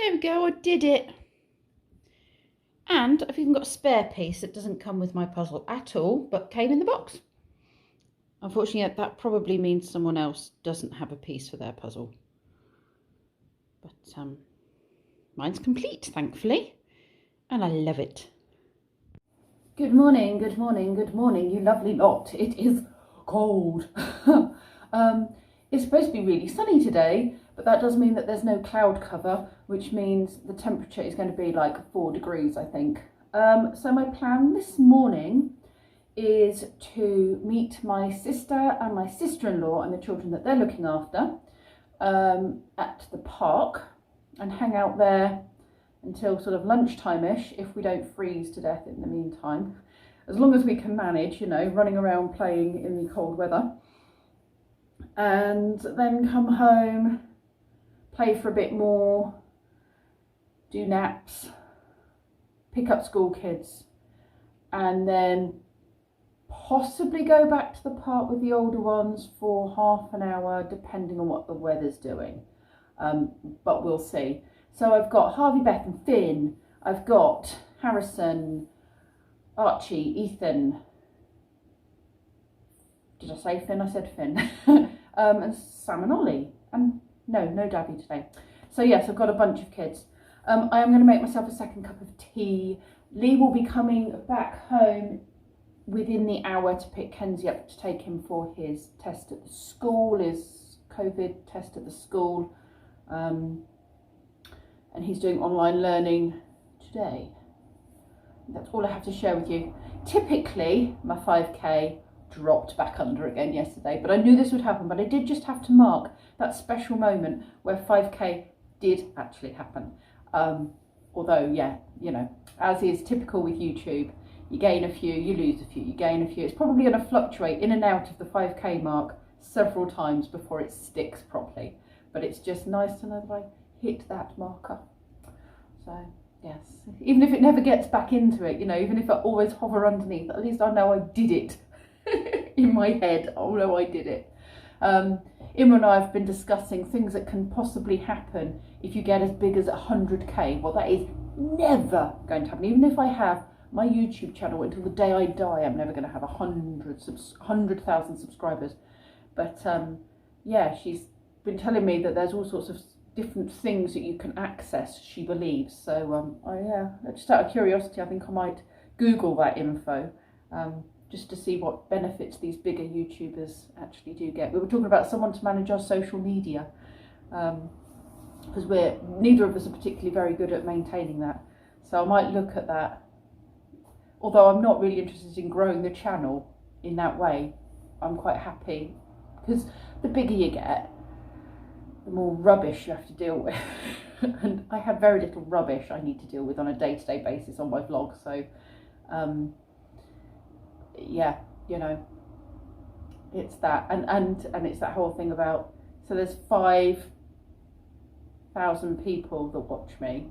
There we go, I did it. And I've even got a spare piece that doesn't come with my puzzle at all, but came in the box. Unfortunately, that probably means someone else doesn't have a piece for their puzzle. But mine's complete, thankfully, and I love it. Good morning, good morning, good morning, you lovely lot. It is cold. It's supposed to be really sunny today, but that does mean that there's no cloud cover, which means the temperature is going to be like 4 degrees, I think. So my plan this morning is to meet my sister and my sister-in-law and the children that they're looking after at the park and hang out there until sort of lunchtime-ish, if we don't freeze to death in the meantime. As long as we can manage, you know, running around playing in the cold weather. And then come home, play for a bit more, do naps, pick up school kids, and then possibly go back to the park with the older ones for half an hour, depending on what the weather's doing. But we'll see. So I've got Harvey, Beth and Finn. I've got Harrison, Archie, Ethan. Did I say Finn? I said Finn. And Sam and Ollie. And no Daddy today. So yes, I've got a bunch of kids. I am going to make myself a second cup of tea. Lee will be coming back home within the hour to pick Kenzie up to take him for his test at the school, his COVID test at the school. And he's doing online learning today. That's all I have to share with you. Typically, my 5K dropped back under again yesterday, but I knew this would happen, but I did just have to mark that special moment where 5K did actually happen. Although, yeah, you know, as is typical with YouTube, you gain a few, you lose a few, you gain a few. It's probably going to fluctuate in and out of the 5K mark several times before it sticks properly. But it's just nice to know that I hit that marker. So, yes, even if it never gets back into it, you know, even if I always hover underneath, at least I know I did it. In my head, oh no, I did it. Imran and I have been discussing things that can possibly happen if you get as big as 100k. Well, that is never going to happen. Even if I have my YouTube channel until the day I die, I'm never going to have 100,000 subscribers. But yeah, she's been telling me that there's all sorts of different things that you can access, she believes. So yeah, just out of curiosity, I think I might Google that info. Just to see what benefits these bigger YouTubers actually do get. We were talking about someone to manage our social media, because neither of us are particularly very good at maintaining that. So I might look at that. Although I'm not really interested in growing the channel in that way. I'm quite happy, because the bigger you get, the more rubbish you have to deal with. And I have very little rubbish I need to deal with on a day-to-day basis on my vlog. So yeah, you know, it's that, and it's that whole thing about, so there's 5,000 people that watch me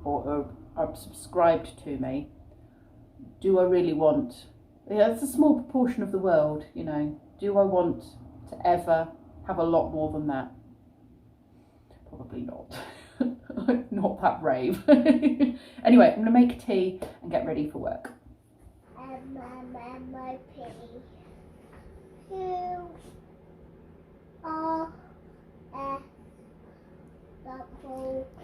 or are subscribed to me. Do I really want, yeah, it's a small proportion of the world, you know, do I want to ever have a lot more than that? Probably not. I'm not that brave. Anyway, I'm going to make tea and get ready for work. My pity.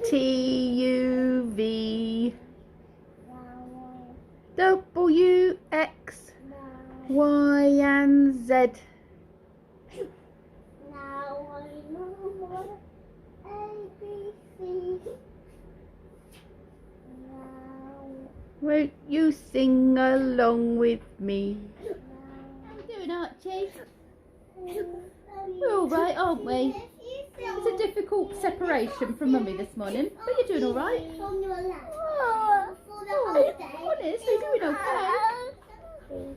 TUV WX Y and Z. Now I know what ABC. Won't you sing along with me? How you doing, Archie? We're all right, aren't we? It's a difficult separation from Mummy this morning, but you're doing all right. Oh, honest, you're doing okay. Oh.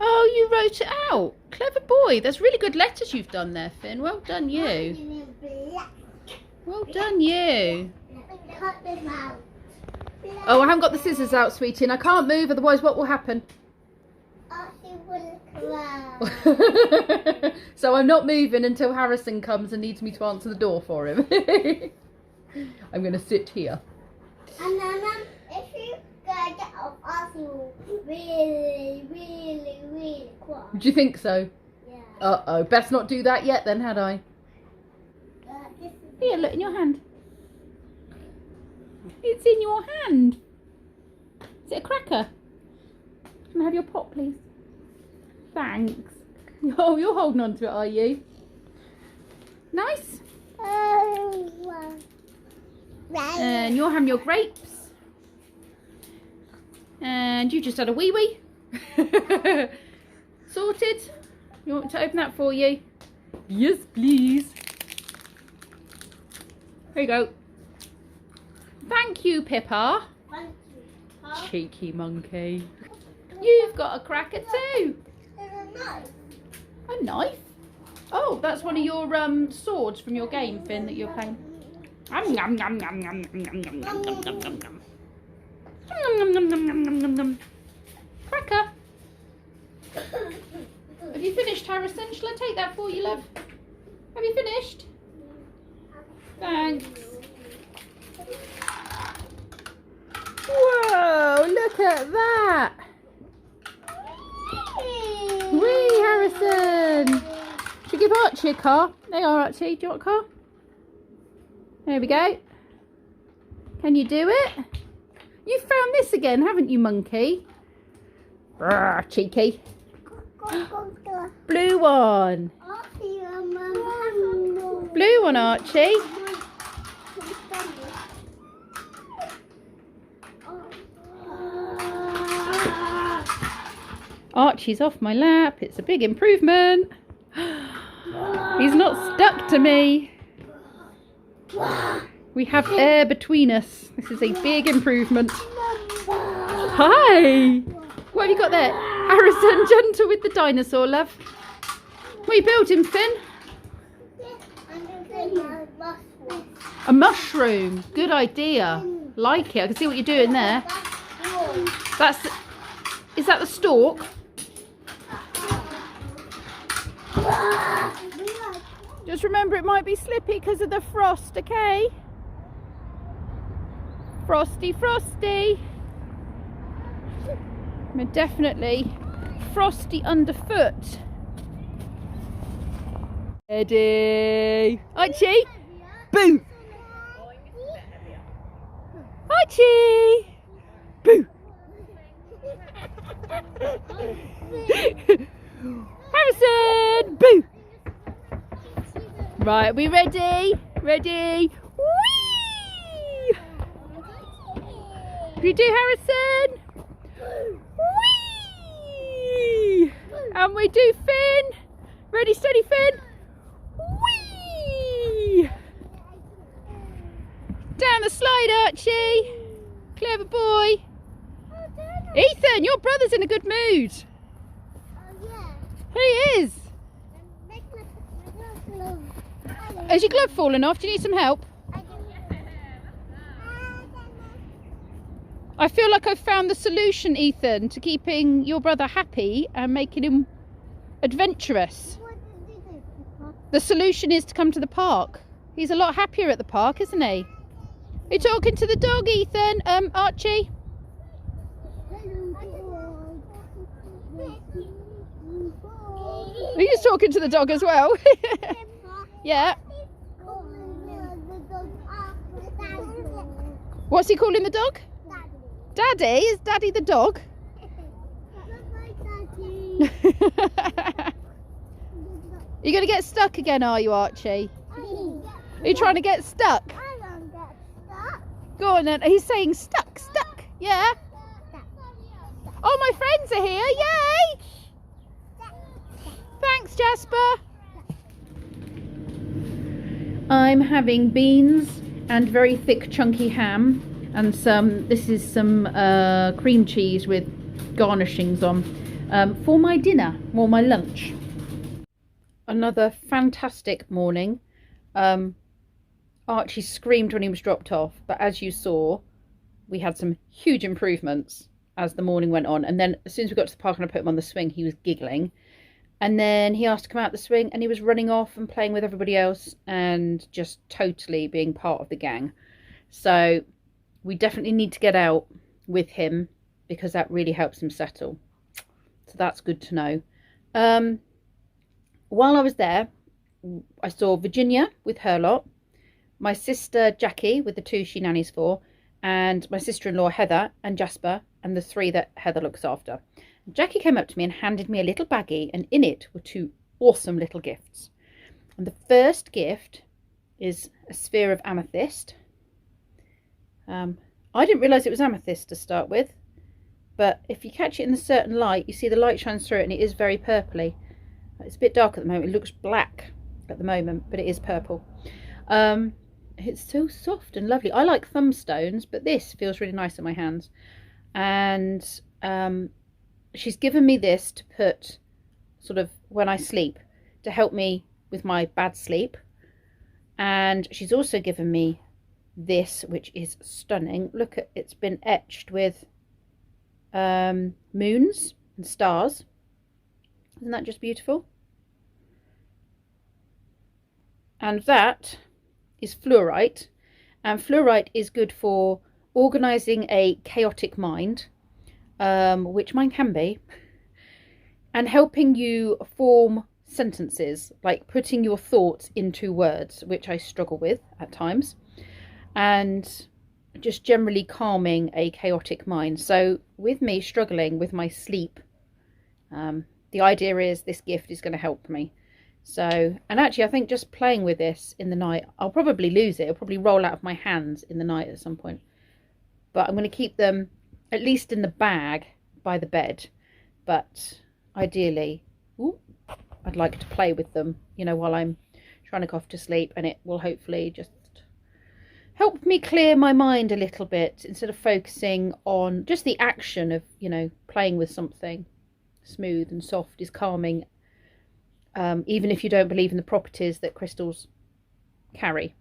Oh, you wrote it out. Clever boy. There's really good letters you've done there, Finn. Well done, you. Well done, you. Cut them out. Oh, I haven't got the scissors out, sweetie, and I can't move, otherwise what will happen? Archie will cry. So I'm not moving until Harrison comes and needs me to answer the door for him. I'm going to sit here. And then if you get off, Archie will really cry. Do you think so? Yeah. Uh-oh, best not do that yet then, had I? This is Here, look in your hand. It's in your hand. Is it a cracker? Can I have your pot, please? Thanks. Oh, you're holding on to it, are you? Nice. And you're having your grapes. And you just had a wee-wee. Sorted. You want me to open that for you? Yes, please. Here you go. Thank you, Pippa. Thank you. Huh? Cheeky monkey. You've got a cracker too. There's a knife. A knife? Oh, that's one of your swords from your game, Finn, that you're playing. Nom, nom, nom, nom, nom, nom, nom, nom, nom, nom, nom, nom, nom. Nom, nom, nom, nom, nom, nom, nom, nom. Cracker. Have you finished, Harrison? Shall I take that for you, love? Have you finished? Thanks. Whoa, look at that. Whee, Harrison. Should we give Archie a car? There you are, Archie. Do you want a car? There we go. Can you do it? You found this again, haven't you, monkey? Brr, cheeky. Blue one. Blue one, Archie. Archie's off my lap. It's a big improvement. He's not stuck to me. We have air between us. This is a big improvement. Hi. What have you got there? Harrison, gentle with the dinosaur, love. What are you building, Finn? A mushroom. Good idea. Like it. I can see what you're doing there. Is that the stalk? Just remember it might be slippy because of the frost, okay? Frosty, frosty. We're definitely frosty underfoot. Ready? Archie! Boo! Archie! Boo! Harrison! Boo! Right, are we ready? Ready? Whee! Can you do Harrison? Whee! And we do Finn. Ready, steady, Finn. Whee! Down the slide, Archie. Clever boy. Ethan, your brother's in a good mood. He is. Has your glove fallen off? Do you need some help? I feel like I've found the solution, Ethan, to keeping your brother happy and making him adventurous. The solution is to come to the park. He's a lot happier at the park, isn't he? Are you talking to the dog, Ethan? Archie? Are you talking to the dog as well? Yeah. What's he calling the dog? Daddy? Is Daddy the dog? You're going to get stuck again, are you, Archie? Are you trying to get stuck? I don't get stuck. Go on then. He's saying stuck, stuck. Yeah. Oh, my friends are here. Yay! Thanks, Jasper. I'm having beans and very thick chunky ham and this is some cream cheese with garnishings on. for my dinner, or my lunch. Another fantastic morning. Archie screamed when he was dropped off, but as you saw, we had some huge improvements as the morning went on. And then as soon as we got to the park and I put him on the swing, he was giggling. And then he asked to come out the swing and he was running off and playing with everybody else and just totally being part of the gang. So we definitely need to get out with him because that really helps him settle. So that's good to know. While I was there, I saw Virginia with her lot, my sister Jackie with the 2 she nannies for, and my sister-in-law Heather and Jasper and the 3 that Heather looks after. Jackie came up to me and handed me a little baggie, and in it were 2 awesome little gifts. And the first gift is a sphere of amethyst. I didn't realise it was amethyst to start with, but if you catch it in a certain light, you see the light shines through it and it is very purpley. It's a bit dark at the moment. It looks black at the moment, but it is purple. It's so soft and lovely. I like thumb stones, but this feels really nice in my hands. And she's given me this to put sort of when I sleep to help me with my bad sleep. And she's also given me this, which is stunning. Look at, it's been etched with moons and stars. Isn't that just beautiful? And that is fluorite, and fluorite is good for organising a chaotic mind, which mine can be, and helping you form sentences, like putting your thoughts into words, which I struggle with at times, and just generally calming a chaotic mind. So with me struggling with my sleep, the idea is this gift is going to help me. So, and actually I think just playing with this in the night, I'll probably lose it. It'll probably roll out of my hands in the night at some point. But I'm going to keep them at least in the bag by the bed. But ideally, I'd like to play with them, you know, while I'm trying to go off to sleep. And it will hopefully just help me clear my mind a little bit instead of focusing on just the action of, you know, playing with something smooth and soft is calming. Even if you don't believe in the properties that crystals carry.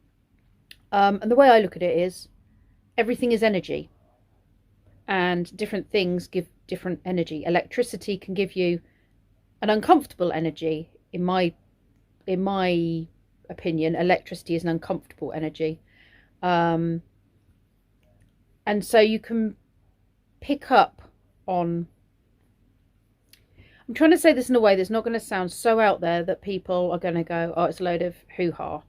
And the way I look at it is everything is energy, and different things give different energy. Electricity can give you an uncomfortable energy. In my opinion, electricity is an uncomfortable energy. And so you can pick up on, I'm trying to say this in a way that's not going to sound so out there that people are going to go, oh, it's a load of hoo-ha.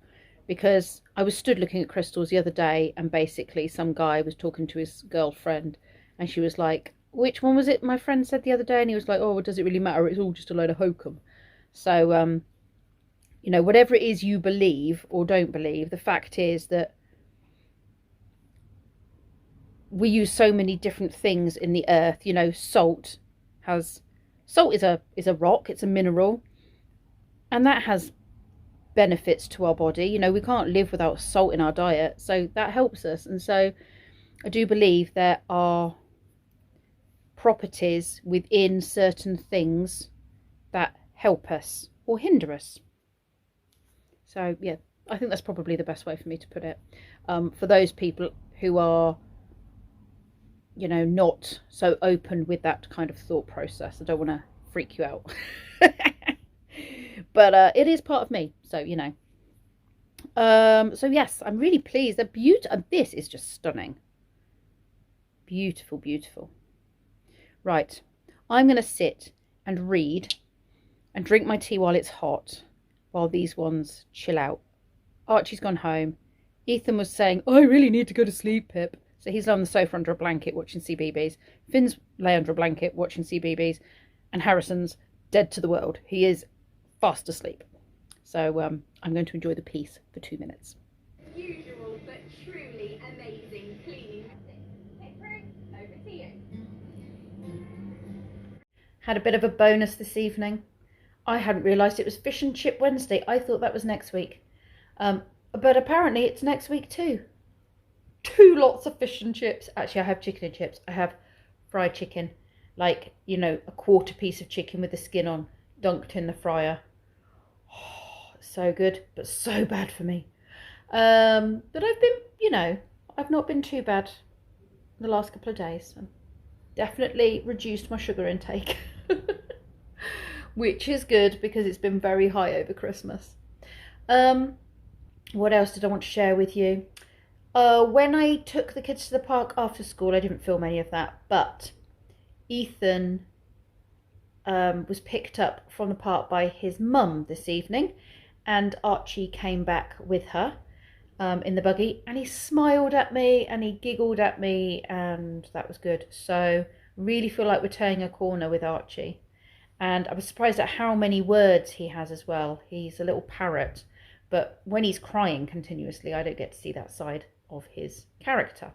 Because I was stood looking at crystals the other day, and basically some guy was talking to his girlfriend, and she was like, which one was it my friend said the other day? And he was like, oh, well, does it really matter? It's all just a load of hokum. So, you know, whatever it is you believe or don't believe, the fact is that we use so many different things in the earth. You know, salt is a rock, it's a mineral, and that has benefits to our body. You know, we can't live without salt in our diet, so that helps us. And so I do believe there are properties within certain things that help us or hinder us. So yeah, I think that's probably the best way for me to put it. For those people who are, you know, not so open with that kind of thought process. I don't want to freak you out. But it is part of me, so, you know. So yes, I'm really pleased. This is just stunning. Beautiful, beautiful. Right, I'm going to sit and read and drink my tea while it's hot, while these ones chill out. Archie's gone home. Ethan was saying, oh, I really need to go to sleep, Pip. So he's on the sofa under a blanket watching CBeebies. Finn's lay under a blanket watching CBeebies. And Harrison's dead to the world. He is fast asleep. So I'm going to enjoy the peace for 2 minutes. Usual but truly amazing cleaning. Over to you. Had a bit of a bonus this evening. I hadn't realised it was Fish and Chip Wednesday. I thought that was next week. But apparently it's next week too. 2 lots of fish and chips. Actually, I have chicken and chips. I have fried chicken like, you know, a quarter piece of chicken with the skin on, dunked in the fryer. Oh, so good, but so bad for me. But I've been, you know, I've not been too bad the last couple of days. I've definitely reduced my sugar intake, which is good because it's been very high over Christmas. What else did I want to share with you? When I took the kids to the park after school, I didn't film any of that, but Ethan was picked up from the park by his mum this evening, and Archie came back with her in the buggy, and he smiled at me and he giggled at me, and that was good. So really feel like we're turning a corner with Archie, and I was surprised at how many words he has as well. He's a little parrot, but when he's crying continuously, I don't get to see that side of his character.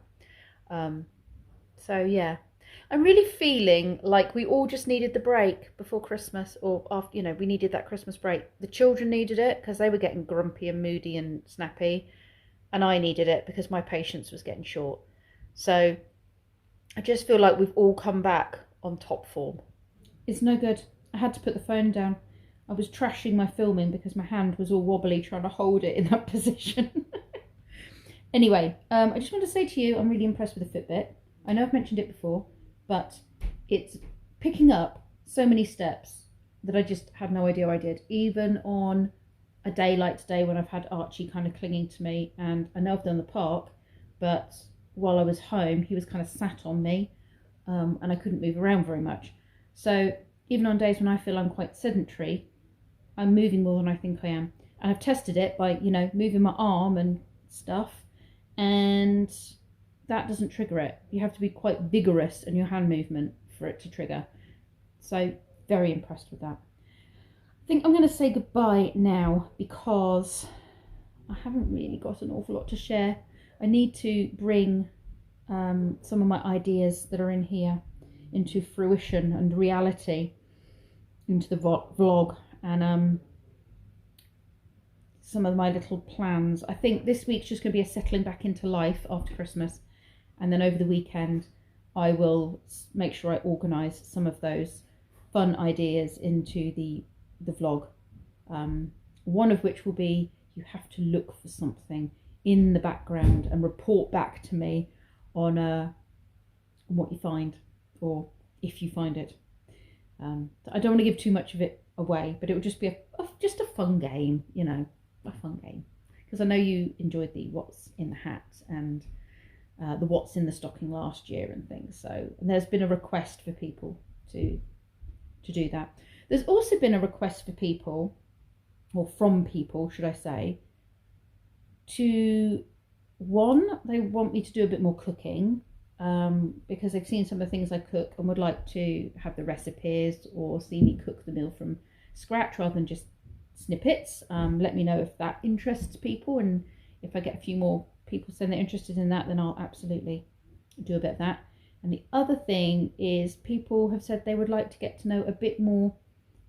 So yeah, I'm really feeling like we all just needed the break before Christmas, or after, you know, we needed that Christmas break. The children needed it because they were getting grumpy and moody and snappy, and I needed it because my patience was getting short. So I just feel like we've all come back on top form. It's no good. I had to put the phone down. I was trashing my filming because my hand was all wobbly trying to hold it in that position. Anyway, I just want to say to you, I'm really impressed with the Fitbit. I know I've mentioned it before, but it's picking up so many steps that I just had no idea I did. Even on a day like today when I've had Archie kind of clinging to me, and I know I've done the park, but while I was home, he was kind of sat on me, and I couldn't move around very much. So even on days when I feel I'm quite sedentary, I'm moving more than I think I am. And I've tested it by, you know, moving my arm and stuff, and that doesn't trigger it. You have to be quite vigorous in your hand movement for it to trigger. So very impressed with that. I think I'm going to say goodbye now because I haven't really got an awful lot to share. I need to bring some of my ideas that are in here into fruition and reality into the vlog, and some of my little plans. I think this week's just going to be a settling back into life after Christmas, and then over the weekend I will make sure I organise some of those fun ideas into the vlog. One of which will be, you have to look for something in the background and report back to me on what you find, or if you find it. I don't want to give too much of it away, but it would just be just a fun game, you know, a fun game. Because I know you enjoyed the what's in the hat and the what's in the stocking last year and things. So, and there's been a request for people to do that. There's also been a request for people, or from people, should I say, they want me to do a bit more cooking, because they've seen some of the things I cook and would like to have the recipes or see me cook the meal from scratch rather than just snippets. Let me know if that interests people, and if I get a few more people saying they're interested in that, then I'll absolutely do a bit of that. And the other thing is, people have said they would like to get to know a bit more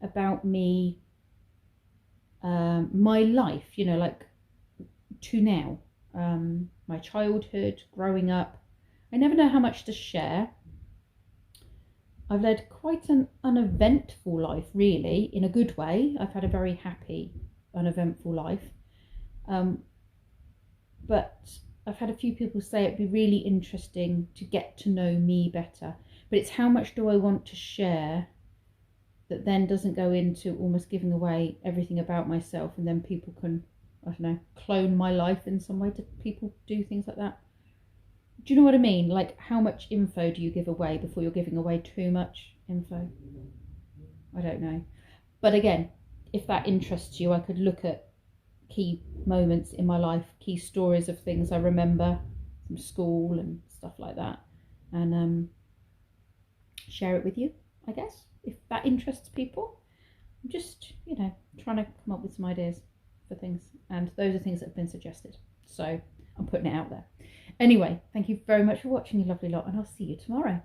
about me, my life, you know, like to now, my childhood, growing up. I never know how much to share. I've led quite an uneventful life, really, in a good way. I've had a very happy, uneventful life. But I've had a few people say it'd be really interesting to get to know me better. But it's how much do I want to share that then doesn't go into almost giving away everything about myself, and then people can, I don't know, clone my life in some way. Do people do things like that? Do you know what I mean? Like, how much info do you give away before you're giving away too much info? I don't know. But again, if that interests you, I could look at key moments in my life, key stories of things I remember from school and stuff like that, and share it with you, I guess, if that interests people. I'm just, you know, trying to come up with some ideas for things, and those are things that have been suggested, so I'm putting it out there. Anyway, thank you very much for watching, you lovely lot, and I'll see you tomorrow.